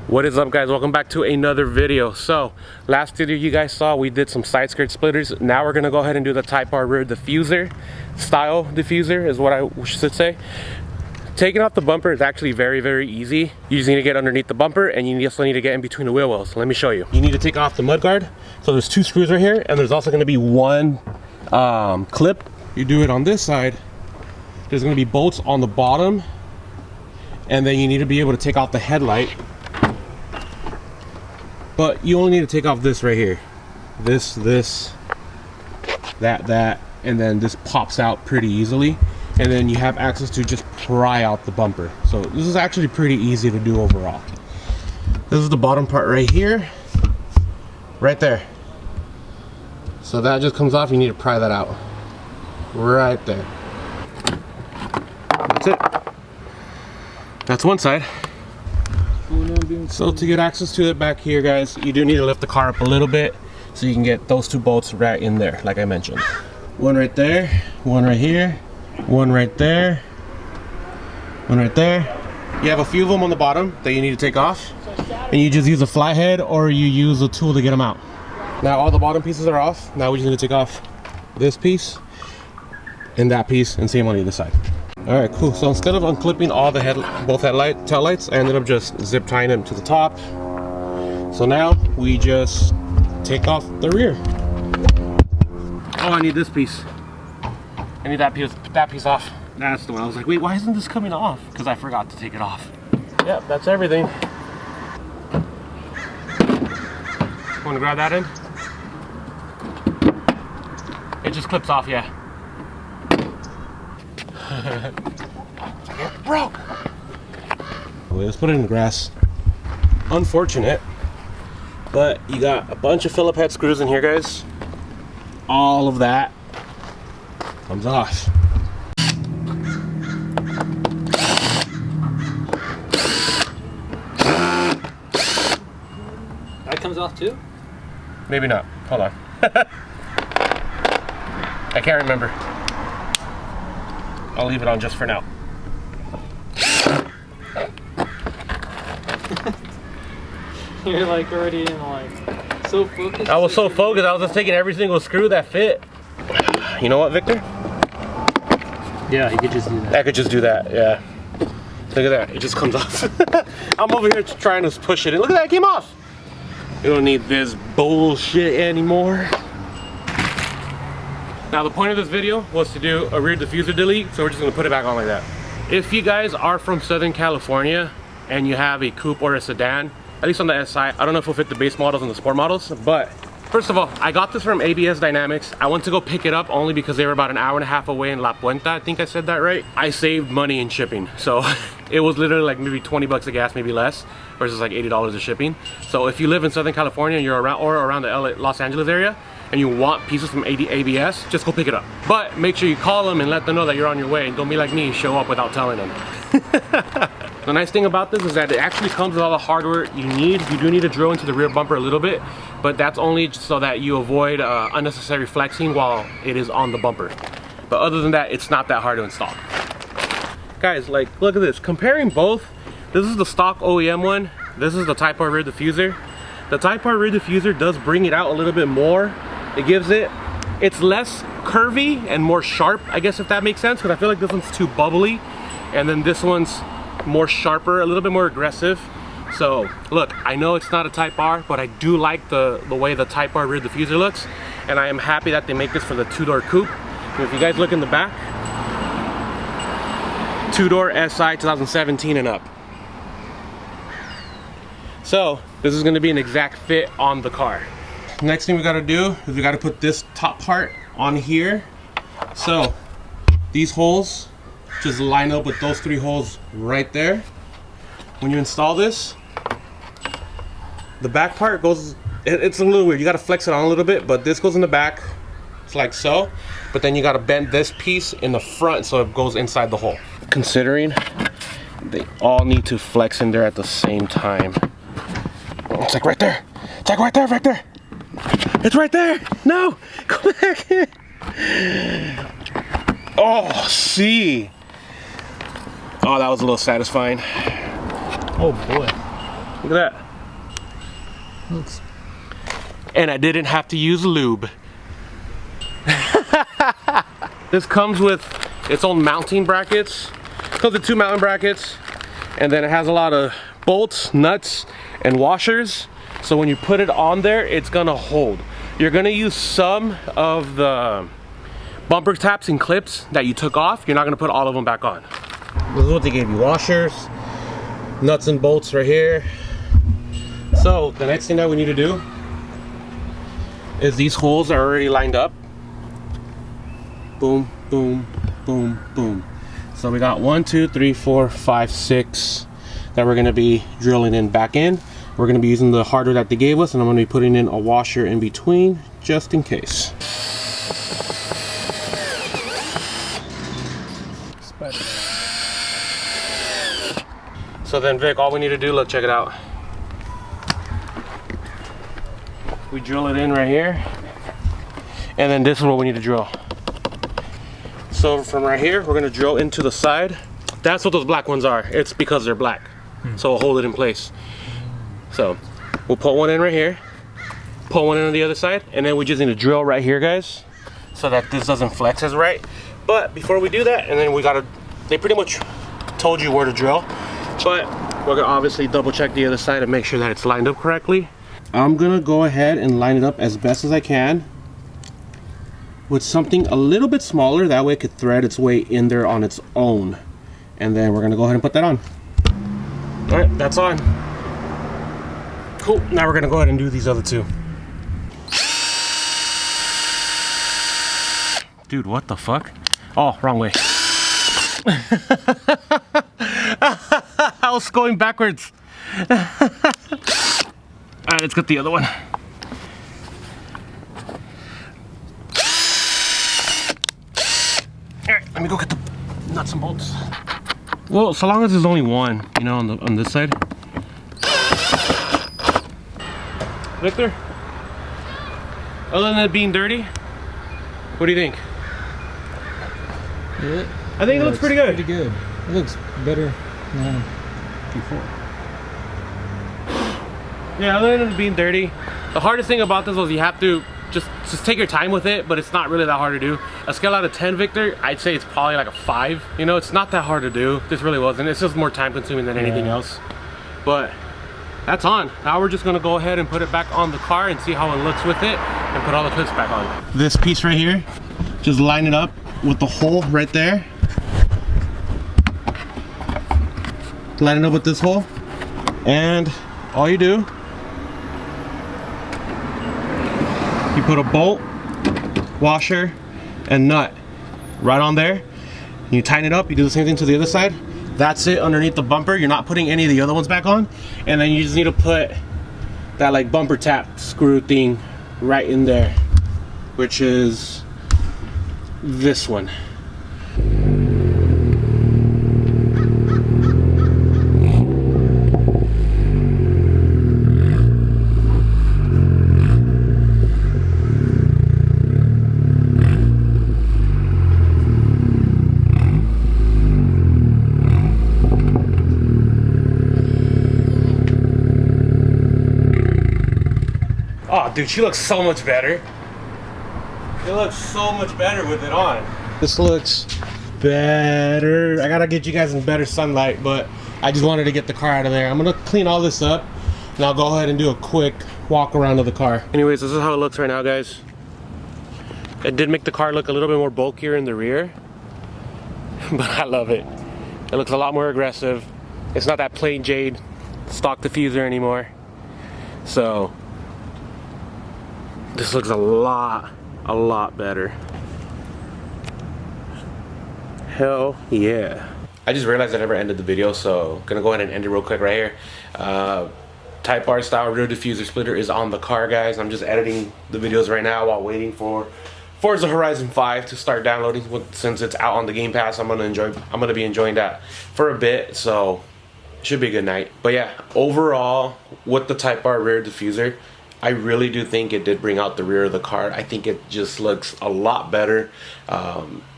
What is up, guys? Welcome back to another video. So last video you guys saw, we did some side skirt splitters. Now we're gonna go ahead and do the Type R rear diffuser style diffuser is what I should say. Taking off the bumper is actually very easy. You just need to get underneath the bumper, and you also need to get in between the wheel wells. So let me show you. You need to take off the mud guard. So there's two screws right here, and there's also going to be one clip. You do it on this side. There's going to be bolts on the bottom, and then you need to be able to take off the headlight. But you only need to take off this right here. This, that, and then this pops out pretty easily. And then you have access to just pry out the bumper. So this is actually pretty easy to do overall. This is the bottom part right here, right there. So that just comes off. You need to pry that out right there. That's it. That's one side. So to get access to it back here, guys, you do need to lift the car up a little bit so you can get those two bolts right in there, like I mentioned. One right there, one right here, one right there, one right there. You have a few of them on the bottom that you need to take off, and you just use a flathead or you use a tool to get them out. Now all the bottom pieces are off. Now we just need to take off this piece and that piece and same on either side. All right, cool. So instead of unclipping all the both tail lights, I ended up just zip tying them to the top. So now we just take off the rear. Oh, I need this piece. I need that piece off. That's the one. I was like, wait, why isn't this coming off? Because I forgot to take it off. Yep, that's everything. Want to grab that in? It just clips off, yeah. It broke. Let's put it in the grass. Unfortunate, but you got a bunch of Phillip head screws in here, guys. All of that comes off. That comes off too? Maybe not. Hold on. I can't remember. I'll leave it on just for now. You're like already in like so focused. I was so focused, I was just taking every single screw that fit. You know what, Victor? Yeah, you could just do that. I could just do that, yeah. Look at that, it just comes off. I'm over here trying to push it in. Look at that, it came off. You don't need this bullshit anymore. Now the point of this video was to do a rear diffuser delete, so we're just gonna put it back on like that. If you guys are from Southern California and you have a coupe or a sedan, at least on the SI, I don't know if it'll fit the base models and the sport models, but first of all, I got this from ABS Dynamics. I went to go pick it up only because they were about an hour and a half away in La Puente. I think I said that right. I saved money in shipping. So it was literally like maybe 20 bucks of gas, maybe less, versus like $80 of shipping. So if you live in Southern California and you're around the Los Angeles area, and you want pieces from ABS, just go pick it up. But make sure you call them and let them know that you're on your way, and don't be like me, show up without telling them. The nice thing about this is that it actually comes with all the hardware you need. You do need to drill into the rear bumper a little bit, but that's only so that you avoid unnecessary flexing while it is on the bumper. But other than that, it's not that hard to install. Guys, like, look at this. Comparing both, this is the stock OEM one. This is the Type R rear diffuser. The Type R rear diffuser does bring it out a little bit more. It gives it's less curvy and more sharp, I guess, if that makes sense, because I feel like this one's too bubbly, and then this one's more sharper, a little bit more aggressive. So look, I know it's not a Type R, but I do like the way the Type R rear diffuser looks, and I am happy that they make this for the two-door coupe. And if you guys look in the back, two-door SI 2017 and up. So this is going to be an exact fit on the car. Next thing we got to do is we got to put this top part on here. So these holes just line up with those three holes right there. When you install this, the back part goes, it's a little weird. You got to flex it on a little bit, but this goes in the back. It's like so. But then you got to bend this piece in the front so it goes inside the hole. Considering they all need to flex in there at the same time. It's like right there. It's like right there, Victor. It's right there. No, go back in. Oh, see. Oh, that was a little satisfying. Oh boy. Look at that. Looks. And I didn't have to use lube. This comes with its own mounting brackets. It comes with 2 mounting brackets, and then it has a lot of bolts, nuts, and washers. So when you put it on there, it's gonna hold. You're gonna use some of the bumper taps and clips that you took off. You're not gonna put all of them back on. This is what they gave you: washers, nuts and bolts right here. So the next thing that we need to do is these holes are already lined up. Boom, boom, boom, boom. So we got 1, 2, 3, 4, 5, 6 that we're gonna be drilling in back in. We're gonna be using the hardware that they gave us, and I'm gonna be putting in a washer in between just in case. So then Vic, all we need to do, look, check it out. We drill it in right here, and then this is what we need to drill. So from right here, we're gonna drill into the side. That's what those black ones are. It's because they're black. So we'll hold it in place. So we'll put one in right here, put one in on the other side, and then we just need to drill right here, guys, so that this doesn't flex as right. But before we do that, and then we gotta, they pretty much told you where to drill, but we're gonna obviously double check the other side and make sure that it's lined up correctly. I'm gonna go ahead and line it up as best as I can with something a little bit smaller, that way it could thread its way in there on its own. And then we're gonna go ahead and put that on. All right, that's on. Cool, now we're gonna go ahead and do these other 2. Dude, what the fuck? Oh, wrong way. I was going backwards. All right, let's get the other one. All right, let me go get the nuts and bolts. Well, so long as there's only one, you know, on this side. Victor, other than it being dirty, what do you think? I think it looks pretty good. Pretty good. It looks better than before. Yeah, other than it being dirty, the hardest thing about this was you have to just take your time with it, but it's not really that hard to do. A scale out of 10, Victor, I'd say it's probably like a 5. You know, it's not that hard to do. This really wasn't. It's just more time consuming than anything else. But that's on. Now we're just gonna go ahead and put it back on the car and see how it looks with it and put all the clips back on. This piece right here, just line it up with the hole right there. Line it up with this hole, and all you do, you put a bolt, washer, and nut right on there. You tighten it up, you do the same thing to the other side. That's it underneath the bumper. You're not putting any of the other ones back on. And then you just need to put that like bumper tap screw thing right in there, which is this one. Oh, dude, she looks so much better. It looks so much better with it on. This looks better. I gotta get you guys in better sunlight, but I just wanted to get the car out of there. I'm gonna clean all this up, and I'll go ahead and do a quick walk around of the car. Anyways, this is how it looks right now, guys. It did make the car look a little bit more bulkier in the rear, but I love it. It looks a lot more aggressive. It's not that plain jade stock diffuser anymore. So this looks a lot better. Hell yeah. I just realized I never ended the video, so gonna go ahead and end it real quick right here. Type R style rear diffuser splitter is on the car, guys. I'm just editing the videos right now while waiting for Forza Horizon 5 to start downloading. Since it's out on the Game Pass, I'm gonna be enjoying that for a bit, so it should be a good night. But yeah, overall with the Type R rear diffuser, I really do think it did bring out the rear of the car. I think it just looks a lot better.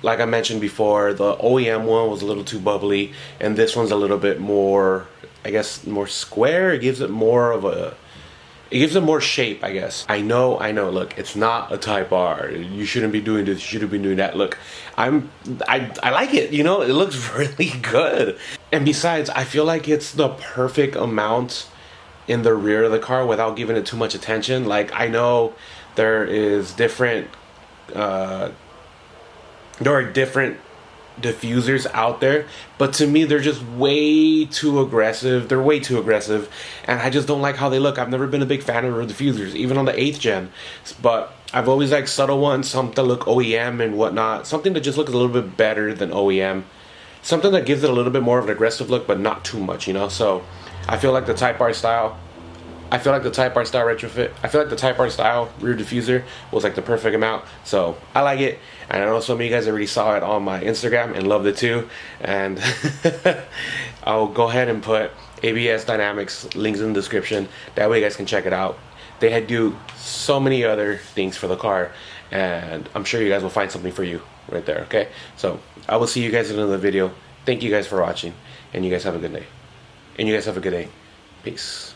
Like I mentioned before, the OEM one was a little too bubbly, and this one's a little bit more, I guess, more square. It gives it more of a, it gives it more shape, I guess. I know, look, it's not a Type R. You shouldn't be doing this, you shouldn't be doing that. Look, I like it, you know, it looks really good. And besides, I feel like it's the perfect amount in the rear of the car without giving it too much attention. Like, I know there is different, there are different diffusers out there, but to me they're just way too aggressive. They're way too aggressive, and I just don't like how they look. I've never been a big fan of diffusers, even on the 8th gen, but I've always liked subtle ones, something that look OEM and whatnot, something that just looks a little bit better than OEM, something that gives it a little bit more of an aggressive look but not too much, you know. So I feel like the Type R style, retrofit, I feel like the Type R style rear diffuser was like the perfect amount. So I like it, and I know some of you guys already saw it on my Instagram and loved it too. And I'll go ahead and put ABS Dynamics links in the description. That way you guys can check it out. They do so many other things for the car, and I'm sure you guys will find something for you right there. Okay, so I will see you guys in another video. Thank you guys for watching, and you guys have a good day. Peace.